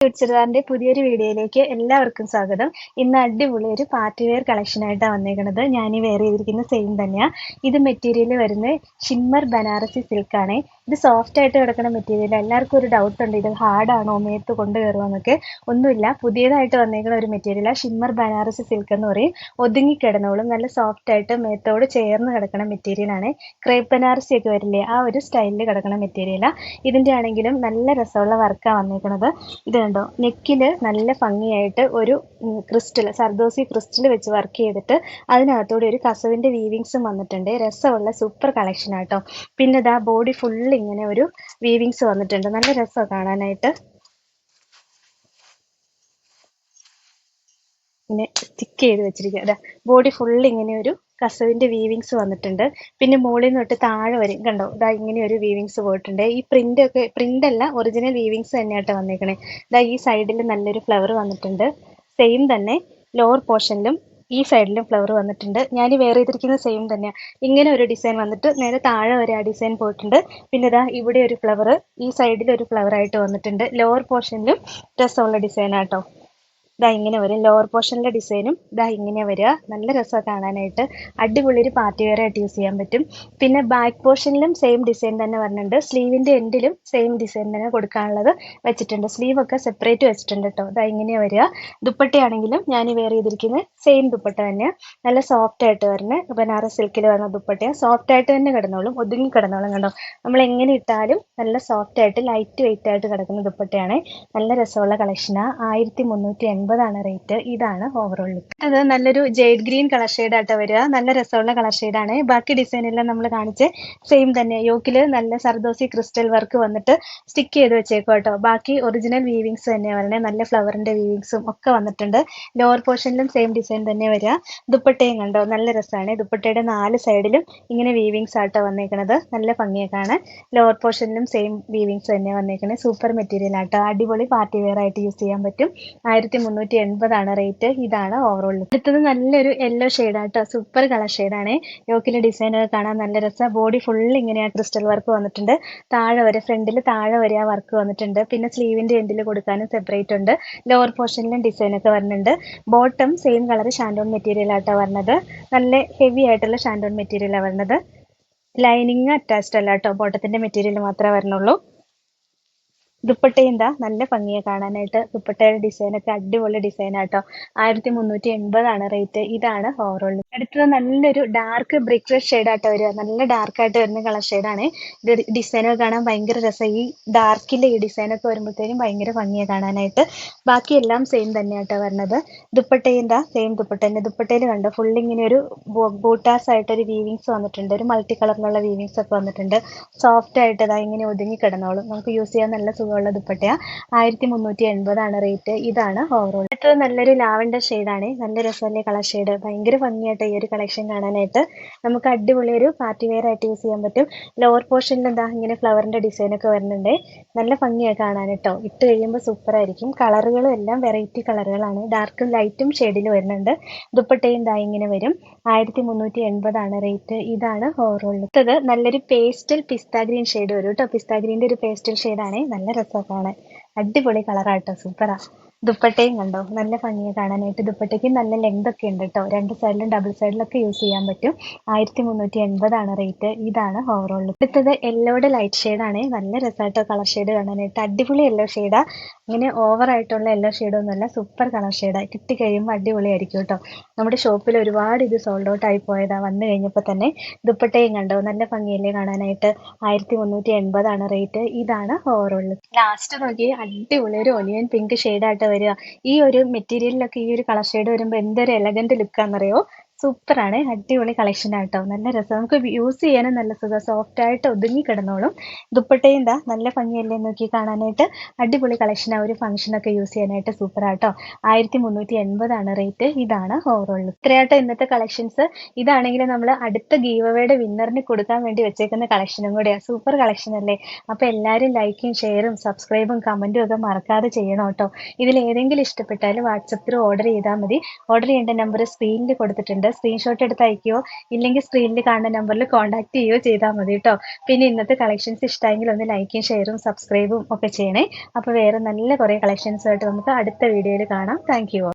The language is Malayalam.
ചുരിദാറിന്റെ പുതിയൊരു വീഡിയോയിലേക്ക് എല്ലാവർക്കും സ്വാഗതം. ഇന്ന് അടിപൊളി ഒരു പാർട്ടി വെയർ കളക്ഷൻ ആയിട്ടാണ് വന്നേക്കുന്നത്. ഞാൻ ഈ വെയർ ചെയ്തിരിക്കുന്ന സെയിം തന്നെയാണ്. ഇത് മെറ്റീരിയൽ വരുന്നത് ഷിമ്മർ ബനാറസി സിൽക്ക് ആണ്. ഇത് സോഫ്റ്റ് ആയിട്ട് കിടക്കുന്ന മെറ്റീരിയൽ. എല്ലാവർക്കും ഒരു ഡൗട്ട് ഉണ്ട്, ഇത് ഹാർഡ് ആണോ, മേത്ത് കൊണ്ട് കയറുമെന്നൊക്കെ. ഒന്നുമില്ല, പുതിയതായിട്ട് വന്നേക്കുന്ന ഒരു മെറ്റീരിയലാണ് ഷിമ്മർ ബനാറസി സിൽക്ക് എന്ന് പറയും. ഒതുങ്ങി കിടന്നോളും, നല്ല സോഫ്റ്റ് ആയിട്ട് മേത്തോട് ചേർന്ന് കിടക്കുന്ന മെറ്റീരിയലാണ്. ക്രേപ്പ് ബനാറസി ഒക്കെ വരില്ലേ, ആ ഒരു സ്റ്റൈലിൽ കിടക്കുന്ന മെറ്റീരിയലാണ്. ഇതിന്റെ ആണെങ്കിലും നല്ല രസമുള്ള വർക്കാണ് വന്നേക്കുന്നത്. ഇത് കണ്ടോ, നെക്കില് നല്ല ഭംഗിയായിട്ട് ഒരു ക്രിസ്റ്റൽ, സർദോസി ക്രിസ്റ്റൽ വെച്ച് വർക്ക് ചെയ്തിട്ട് അതിനകത്തൂടെ ഒരു കസവിന്റെ വീവിങ്സും വന്നിട്ടുണ്ട്. രസമുള്ള സൂപ്പർ കളക്ഷൻ ആട്ടോ. പിന്നെ ഇതാ ബോഡി ഫുൾ ഇങ്ങനെ ഒരു വീവിങ്സ് വന്നിട്ടുണ്ട്. നല്ല രസമാണ് കാണാനായിട്ട്. ഇങ്ങനെ സ്റ്റിക്ക് ചെയ്ത് വെച്ചിരിക്കുക. അതാ ബോഡി ഫുൾ ഇങ്ങനെ ഒരു കസവിന്റെ വീവിങ്സ് വന്നിട്ടുണ്ട്. പിന്നെ മുകളിൽ നിന്ന് തൊട്ട് താഴെ വരും കണ്ടോ, ഇതാ ഇങ്ങനെ ഒരു വീവിങ്സ് പോയിട്ടുണ്ട്. ഈ പ്രിന്റ് അല്ല, ഒറിജിനൽ വീവിങ്സ് തന്നെയായിട്ട് വന്നേക്കണേ. ഇതാ ഈ സൈഡിൽ നല്ലൊരു ഫ്ലവർ വന്നിട്ടുണ്ട്. സെയിം തന്നെ ലോവർ പോർഷനിലും ഈ സൈഡിലും ഫ്ലവർ വന്നിട്ടുണ്ട്. ഞാൻ വേറെ ചെയ്തിരിക്കുന്ന സെയിം തന്നെയാണ്. ഇങ്ങനെ ഒരു ഡിസൈൻ വന്നിട്ട് നേരെ താഴെ വരെ ആ ഡിസൈൻ പോയിട്ടുണ്ട്. പിന്നെ ഇതാ ഇവിടെ ഒരു ഫ്ലവർ, ഈ സൈഡിൽ ഒരു ഫ്ലവർ ആയിട്ട് വന്നിട്ടുണ്ട്. ലോവർ പോർഷനിലും രസമുള്ള ഡിസൈൻ ആട്ടോ. ഇതാ ഇങ്ങനെ വരും. ലോവർ പോർഷനിലെ ഡിസൈനും ഇതാ ഇങ്ങനെ വരിക. നല്ല രസമാണ് കാണാനായിട്ട്. അടിപൊളി ഒരു പാർട്ടി വെയർ ആയിട്ട് യൂസ് ചെയ്യാൻ പറ്റും. പിന്നെ ബാക്ക് പോർഷനിലും സെയിം ഡിസൈൻ തന്നെ വരുന്നുണ്ട്. സ്ലീവിന്റെ എൻഡിലും സെയിം ഡിസൈൻ തന്നെ കൊടുക്കാനുള്ളത് വെച്ചിട്ടുണ്ട്. സ്ലീവ് ഒക്കെ സെപ്പറേറ്റ് വെച്ചിട്ടുണ്ട് കേട്ടോ. ഇതാ ഇങ്ങനെ വരിക. ദുപ്പട്ടയാണെങ്കിലും ഞാൻ വെയർ ചെയ്തിരിക്കുന്നത് സെയിം ദുപ്പട്ട തന്നെയാണ്. നല്ല സോഫ്റ്റ് ആയിട്ട് വരുന്നത് ബനാറസ് സിൽക്കിൽ വരുന്ന ദുപ്പട്ടയാണ്. സോഫ്റ്റ് ആയിട്ട് തന്നെ കിടന്നോളും, ഒതുങ്ങി കിടന്നോളും. കണ്ടോ, നമ്മൾ എങ്ങനെ ഇട്ടാലും നല്ല സോഫ്റ്റ് ആയിട്ട് ലൈറ്റ് വെയിറ്റ് ആയിട്ട് കിടക്കുന്ന ദുപ്പട്ടയാണ്. നല്ല രസമുള്ള കളക്ഷനാണ്. 1380 റേറ്റ്. ഇതാണ് ഓവറോൾ ലുക്ക്. അത് നല്ലൊരു ജെയ്ഡ് ഗ്രീൻ കളർ ഷെയ്ഡ് ആയിട്ട് വരിക. നല്ല രസമുള്ള കളർ ഷെയ്ഡാണ്. ബാക്കി ഡിസൈൻ എല്ലാം നമ്മൾ കാണിച്ച് സെയിം തന്നെ. യോക്കില് നല്ല സർദോസി ക്രിസ്റ്റൽ വർക്ക് വന്നിട്ട് സ്റ്റിക്ക് ചെയ്ത് വെച്ചേക്കും കേട്ടോ. ബാക്കി ഒറിജിനൽ വീവിങ്സ് തന്നെ വരണേ. നല്ല ഫ്ലവറിന്റെ വീവിങ്സും ഒക്കെ വന്നിട്ടുണ്ട്. ലോവർ പോർഷനിലും സെയിം ഡിസൈൻ തന്നെ വരിക. ദുപ്പട്ടയും കണ്ടോ, നല്ല രസമാണ്. ദുപ്പട്ടയുടെ 4 സൈഡിലും ഇങ്ങനെ വീവിങ്സ് ആട്ടോ വന്നേക്കണത്. നല്ല ഭംഗിയൊക്കെ കാണാൻ. ലോവർ പോർഷനിലും സെയിം വീവിങ്സ് തന്നെ വന്നേക്കണേ. സൂപ്പർ മെറ്റീരിയൽ ആട്ടോ. അടിപൊളി പാർട്ടി വെയർ ആയിട്ട് യൂസ് ചെയ്യാൻ പറ്റും. 1380 റേറ്റ്. ഇതാണ് ഓവറോൾ ലുക്ക്. അടുത്തത് നല്ലൊരു യെല്ലോ ഷെയ്ഡാട്ടോ. സൂപ്പർ കളർ ഷെയ്ഡാണ്. യോക്കിലെ ഡിസൈൻ ഒക്കെ കാണാൻ നല്ല രസം. ബോഡി ഫുൾ ഇങ്ങനെ ക്രിസ്റ്റൽ വർക്ക് വന്നിട്ടുണ്ട്. താഴെ വരെ, ഫ്രണ്ടിൽ താഴെ വരെ ആ വർക്ക് വന്നിട്ടുണ്ട്. പിന്നെ സ്ലീവിന്റെ എൻഡിൽ കൊടുക്കാനും സെപ്പറേറ്റ് ഉണ്ട്. ലോവർ പോർഷനിലും ഡിസൈൻ ഒക്കെ വരുന്നുണ്ട്. ബോട്ടം സെയിം കളർ ഷാൻഡോൺ മെറ്റീരിയൽ ആട്ടോ വരുന്നത്. നല്ല ഹെവി ആയിട്ടുള്ള ഷാൻഡോൺ മെറ്റീരിയലാണ് വരുന്നത്. ലൈനിങ് അറ്റാച്ച്ഡ് അല്ല കേട്ടോ, ബോട്ടത്തിന്റെ മെറ്റീരിയൽ മാത്രമേ വരുന്നുള്ളൂ. ദുപ്പട്ടയും എന്താ നല്ല ഭംഗിയെ കാണാനായിട്ട്. ദുപ്പട്ടയുടെ ഡിസൈൻ ഒക്കെ അടിപൊളി ഡിസൈൻ ആട്ടോ. 1380 റേറ്റ്. ഇതാണ് ഓവറോൾ. അടുത്തത് നല്ലൊരു ഡാർക്ക് ബ്രിക്ക് റെഡ് ഷെയ്ഡ് ആട്ടോ വരിക. നല്ല ഡാർക്ക് ആയിട്ട് വരുന്ന കളർ ഷെയ്ഡാണ്. ഇത് ഡിസൈനൊക്കെ കാണാൻ ഭയങ്കര രസം. ഈ ഡാർക്കിന്റെ ഈ ഡിസൈനൊക്കെ വരുമ്പോഴത്തേനും ഭയങ്കര ഭംഗിയെ കാണാനായിട്ട്. ബാക്കി എല്ലാം സെയിം തന്നെയാട്ടോ വരുന്നത്. ദുപ്പട്ടയും എന്താ സെയിം ദുപ്പട്ട തന്നെ. ദുപ്പട്ടയിൽ കണ്ടോ ഫുൾ ഇങ്ങനെ ഒരു ബൂട്ടാസ് ആയിട്ട് ഒരു വീവിങ്സ് വന്നിട്ടുണ്ട്. ഒരു മൾട്ടി കളറിലുള്ള വീവിങ്സ് ഒക്കെ വന്നിട്ടുണ്ട്. സോഫ്റ്റ് ആയിട്ട് ഇതാ ഇങ്ങനെ ഒതുങ്ങി കിടന്നോളും. നമുക്ക് യൂസ് ചെയ്യാൻ നല്ല സുഖമുള്ള ദുപ്പട്ടയാ. 1380 റേറ്റ്. ഇതാണ് ഓവറോൾ. അടുത്തത് നല്ലൊരു ലാവൻഡർ ഷെയ്ഡാണ്. നല്ല രസമല്ലേ കളർ ഷെയ്ഡ്. ഭയങ്കര ഭംഗിയായിട്ട് ഈ ഒരു കളക്ഷൻ കാണാനായിട്ട്. നമുക്ക് അടിപൊളി ഒരു പാർട്ടി വെയർ ആയിട്ട് യൂസ് ചെയ്യാൻ പറ്റും. ലോവർ പോർഷനിൽ എന്താ ഇങ്ങനെ ഫ്ലവറിന്റെ ഡിസൈൻ ഒക്കെ വരുന്നുണ്ട്. നല്ല ഭംഗിയായി കാണാൻ കേട്ടോ. ഇട്ട് കഴിയുമ്പോൾ സൂപ്പർ ആയിരിക്കും. കളറുകളും എല്ലാം വെറൈറ്റി കളറുകളാണ്. ഡാർക്കും ലൈറ്റും ഷെയ്ഡിൽ വരുന്നുണ്ട്. ദുപ്പട്ടയും ദാ ഇങ്ങനെ വരും. 1380 റേറ്റ്. ഇതാണ് ഓവറോൾ. അടുത്തത് നല്ലൊരു പേസ്റ്റൽ പിസ്ത ഗ്രീൻ ഷെയ്ഡ് വരും കേട്ടോ. പിസ്ത ഗ്രീൻ്റെ ഒരു പേസ്റ്റൽ ഷെയ്ഡാണ്. നല്ല രസമാണ് കാണാൻ. അടിപൊളി കളറാട്ടോ, സൂപ്പറാ. ദുപ്പട്ടയും കണ്ടോ നല്ല ഭംഗിയെ കാണാനായിട്ട്. ദുപ്പട്ടയ്ക്ക് നല്ല ലെങ്ത് ഒക്കെ ഉണ്ട് കേട്ടോ. 2 സൈഡിലും ഡബിൾ സൈഡിലൊക്കെ യൂസ് ചെയ്യാൻ പറ്റും. 1380 റേറ്റ്. ഇതാണ് ഓവറോൾ. അടുത്തത് യെല്ലോയുടെ ലൈറ്റ് ഷെയ്ഡാണ്. നല്ല രസമായിട്ടോ കളർ ഷെയ്ഡ് കാണാനായിട്ട്. അടിപൊളി യെല്ലോ ഷെയ്ഡാ. ഇങ്ങനെ ഓവർ ആയിട്ടുള്ള യെല്ലോ ഷെയ്ഡൊന്നുമല്ല, സൂപ്പർ കളർ ഷെയ്ഡാ. കിട്ടി കഴിയുമ്പോൾ അടിപൊളിയായിരിക്കും കേട്ടോ. നമ്മുടെ ഷോപ്പിൽ ഒരുപാട് ഇത് സോൾഡ് ഔട്ട് ആയി പോയതാ വന്നു കഴിഞ്ഞപ്പോൾ തന്നെ. ദുപ്പട്ടയും കണ്ടോ നല്ല ഭംഗിയല്ലേ കാണാനായിട്ട്. 1380 റേറ്റ്. ഇതാണ് ഓവറോൾ. ലാസ്റ്റ് നോക്കി അടിപൊളി ഒരു ഒനിയൻ പിങ്ക് ഷെയ്ഡായിട്ട് വരിക. ഈ ഒരു മെറ്റീരിയലിലൊക്കെ ഈ ഒരു കളർ ഷെയ്ഡ് വരുമ്പോൾ എന്തൊരു എലഗന്റ് ലുക്കാണെന്നറിയോ. സൂപ്പറാണ്. അടിപൊളി കളക്ഷൻ ആട്ടോ. നല്ല രസം. നമുക്ക് യൂസ് ചെയ്യാനും നല്ല സുഖം. സോഫ്റ്റ് ആയിട്ട് ഒതുങ്ങി കിടന്നോളും. ദുപ്പട്ടയും എന്താ നല്ല ഭംഗിയല്ലേ നോക്കി കാണാനായിട്ട്. അടിപൊളി കളക്ഷൻ. ആ ഒരു ഫംഗ്ഷനൊക്കെ യൂസ് ചെയ്യാനായിട്ട് സൂപ്പർ ആട്ടോ. 1380 റേറ്റ്. ഇതാണ് ഓവറോൾ. ഇത്രയാട്ടോ ഇന്നത്തെ കളക്ഷൻസ്. ഇതാണെങ്കിൽ നമ്മൾ അടുത്ത ഗീവ് അവേയുടെ വിന്നറിന് കൊടുക്കാൻ വേണ്ടി വെച്ചേക്കുന്ന കളക്ഷനും കൂടെയാണ്. സൂപ്പർ കളക്ഷൻ അല്ലേ. അപ്പോൾ എല്ലാവരും ലൈക്കും ഷെയറും സബ്സ്ക്രൈബും കമൻറ്റും ഒക്കെ മറക്കാതെ ചെയ്യണം കേട്ടോ. ഇതിൽ ഏതെങ്കിലും ഇഷ്ടപ്പെട്ടാൽ വാട്സപ്പിൽ ഓർഡർ ചെയ്താൽ മതി. ഓർഡർ ചെയ്യേണ്ട നമ്പർ സ്ക്രീനിൽ കൊടുത്തിട്ടുണ്ട്. സ്ക്രീൻഷോട്ട് എടുത്ത് അയക്കുകയോ ഇല്ലെങ്കിൽ സ്ക്രീനിൽ കാണുന്ന നമ്പറിൽ കോൺടാക്ട് ചെയ്യുകയോ ചെയ്താൽ മതി കേട്ടോ. പിന്നെ ഇന്നത്തെ കളക്ഷൻസ് ഇഷ്ടമെങ്കിൽ ഒന്ന് ലൈക്കും ഷെയറും സബ്സ്ക്രൈബും ഒക്കെ ചെയ്യണേ. അപ്പോൾ വേറെ നല്ല കുറേ കളക്ഷൻസുമായിട്ട് നമുക്ക് അടുത്ത വീഡിയോയിൽ കാണാം. Thank you.